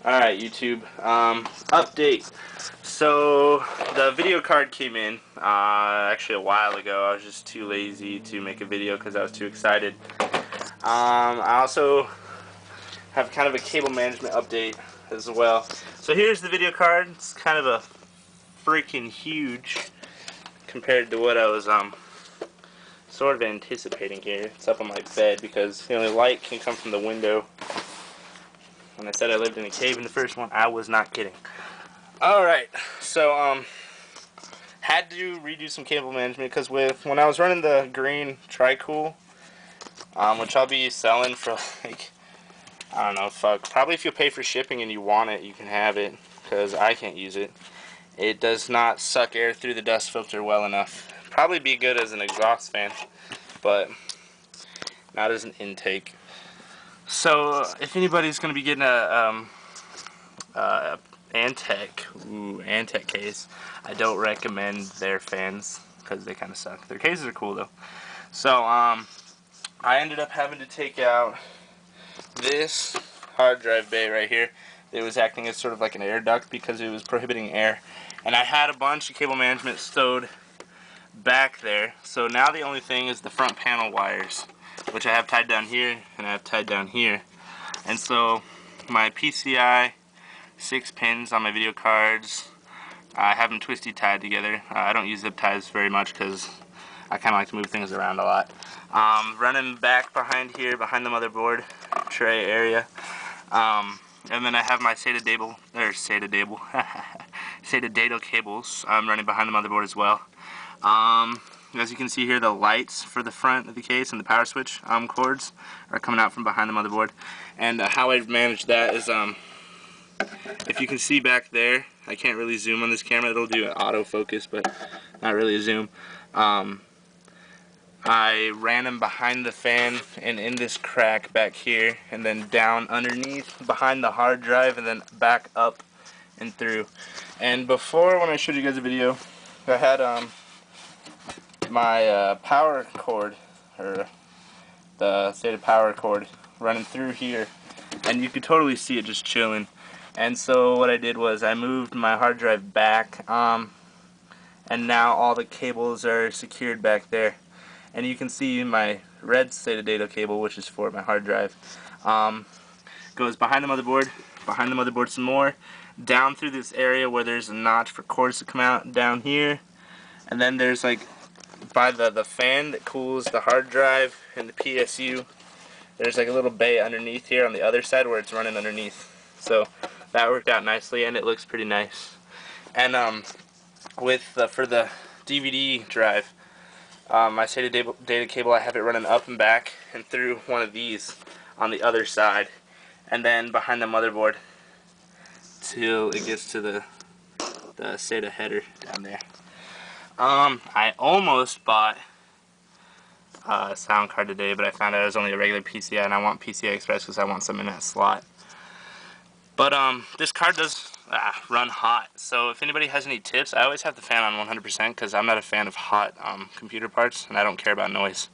Alright, YouTube. Update. So, the video card came in actually a while ago. I was just too lazy to make a video because I was too excited. I also have kind of a cable management update as well. So here's the video card. It's kind of a freaking huge compared to what I was sort of anticipating here. It's up on my bed because the only light can come from the window. When I said I lived in a cave in the first one, I was not kidding. Alright, so had to redo some cable management because when I was running the green Tri-Cool, which I'll be selling for like, I don't know, probably if you pay for shipping and you want it, you can have it, because I can't use it. It does not suck air through the dust filter well enough. Probably be good as an exhaust fan, but not as an intake. So if anybody's going to be getting a antec case, I don't recommend their fans because they kind of suck. Their cases are cool though. So I ended up having to take out this hard drive bay right here. It was acting as sort of like an air duct because it was prohibiting air, and I had a bunch of cable management stowed back there. So now the only thing is the front panel wires, which I have tied down here and I have tied down here. And so my PCI 6 pins on my video cards, I have them twisty tied together. I don't use zip ties very much because I kind of like to move things around a lot. Running back behind here, behind the motherboard tray area. And then I have my SATA data cables running behind the motherboard as well. As you can see here, the lights for the front of the case and the power switch cords are coming out from behind the motherboard. And how I manage that is, if you can see back there, I can't really zoom on this camera. It'll do an autofocus, but not really a zoom. I ran them behind the fan and in this crack back here, and then down underneath behind the hard drive, and then back up and through. And before, when I showed you guys a video, I had my power cord, or the SATA power cord, running through here, and you could totally see it just chilling. And so what I did was I moved my hard drive back, and now all the cables are secured back there. And you can see my red SATA data cable, which is for my hard drive, goes behind the motherboard some more, down through this area where there's a notch for cords to come out, down here, and then there's like by the fan that cools the hard drive and the PSU, there's like a little bay underneath here on the other side where it's running underneath. So that worked out nicely and it looks pretty nice. And for the DVD drive, my SATA data cable, I have it running up and back and through one of these on the other side, and then behind the motherboard till it gets to the SATA header down there. I almost bought a sound card today, but I found out it was only a regular PCI, and I want PCI Express because I want some in that slot. But this card does run hot, so if anybody has any tips, I always have the fan on 100% because I'm not a fan of hot computer parts, and I don't care about noise.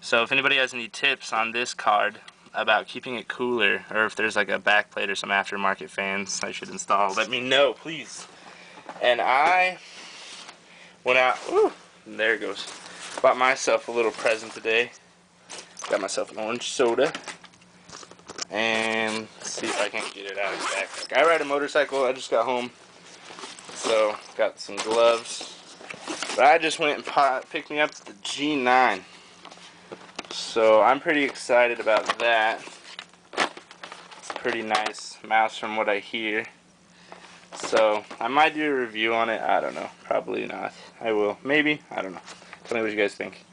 So if anybody has any tips on this card about keeping it cooler, or if there's like a backplate or some aftermarket fans I should install, let me know, please. And I went out, and there it goes, bought myself a little present today. Got myself an orange soda. And let's see if I can get it out of the backpack. I ride a motorcycle. I just got home, so got some gloves. But I just went and picked me up the G9, so I'm pretty excited about that. It's a pretty nice mouse from what I hear. So I might do a review on it. I don't know. Probably not. I will. Maybe. I don't know. Tell me what you guys think.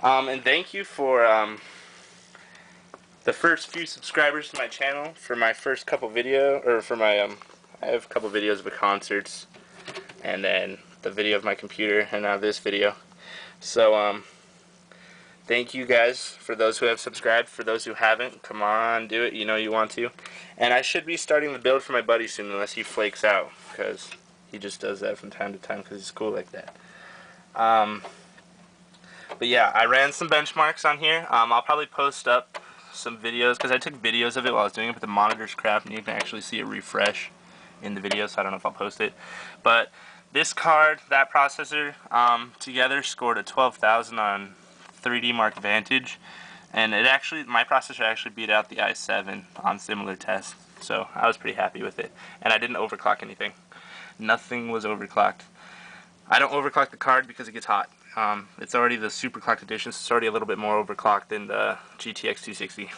And thank you for the first few subscribers to my channel for my first couple I have a couple videos of the concerts, and then the video of my computer, and now this video. So thank you guys for those who have subscribed. For those who haven't, come on, do it. You know you want to. And I should be starting the build for my buddy soon, unless he flakes out, because he just does that from time to time because he's cool like that. But yeah, I ran some benchmarks on here. I'll probably post up some videos, because I took videos of it while I was doing it, but the monitor's crap, and you can actually see it refresh in the video, so I don't know if I'll post it. But this card, that processor, together scored a 12,000 on 3D Mark Vantage, and it actually, my processor actually beat out the i7 on similar tests, so I was pretty happy with it. And I didn't overclock anything. Nothing was overclocked. I don't overclock the card because it gets hot. It's already the super clocked edition, so it's already a little bit more overclocked than the GTX260.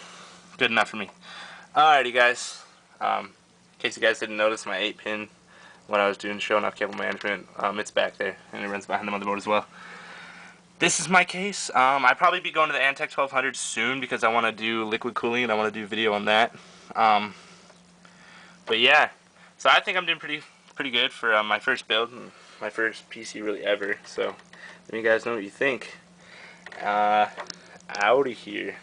Good enough for me. Alrighty guys, in case you guys didn't notice my 8-pin when I was doing showing off cable management, it's back there, and it runs behind the motherboard as well. This is my case. I'd probably be going to the Antec 1200 soon because I want to do liquid cooling and I want to do video on that. But yeah, so I think I'm doing pretty good for my first build, and my first PC really ever. So let me guys know what you think. Out of here.